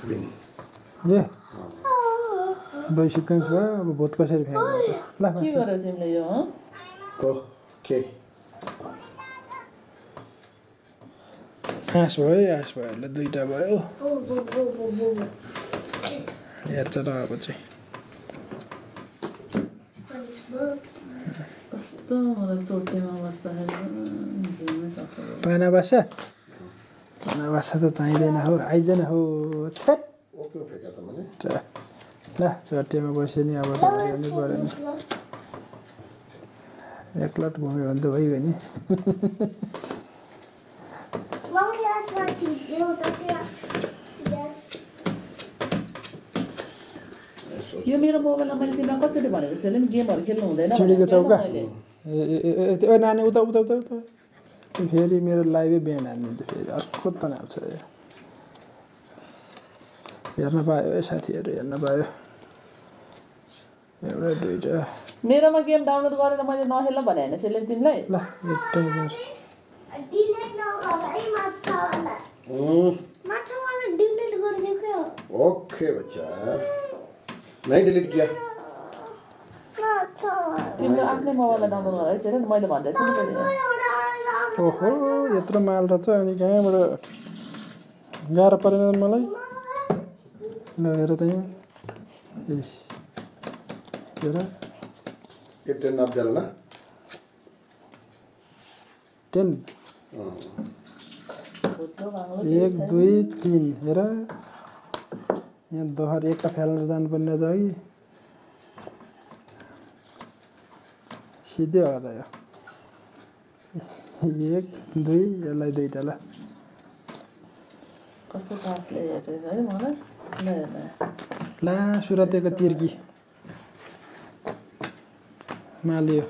dustbin ए दुई sequence भयो अब भोट कसरी फ्याँक्ने ल के गर्यो तिमीले यो ओके हाँस भयो ल दुईटा भयो हेर्छ र अब चाहिँ कस्तो मलाई चोटेमा बस्दाखेरि घिउमै सक्यो पाना बासा त चाहिँदैन हो आइजन हो छ्याट ओके फेका त मैले ल चट्टीमा बस्यो नि अब त हेर्नु पऱ्यो नि एकलट घुम्यो भने त भइगयो नि यो मेरो मोबाइलमा मैले तिमीलाई कतिचोटि भनेको छु गेमहरू खेल्नु हुँदैन चिडीको चौका ए नानी उता फेरि मेरो लाइभै बिहान हानिदिन्छ फेरि अर्को तनाव छ हेर्न पायो है साथीहरू हेर्न पायो एउटा दुईटा मेरोमा गेम डाउनलोड गरेर मैले नखेल्न भने होइन सेलेन तिमीलाई ल एउटै गर ओके बच्चा नहीं डिलीट किया तिम्रो आफ्नै मोबाइललाई डाउनलोड गरेर सेलेन मैले भन्दैछु नि ओहो यत्रो माल रहेछ अनि कहाँबाट गाह्रो परेन मलाई ल हेर त यहाँ हेर ये ट्रेन आप डालना 10 1 2 3 हेर यहाँ दोहर एकटा फ्याल्न जानुपर्ने रहेछ कि सिधै हो त यो 1 2 यसलाई दुईटा ल कस्तो कासले हेरेर है मलाई ल हेर्न ला सुरतेको तिर्की मालियो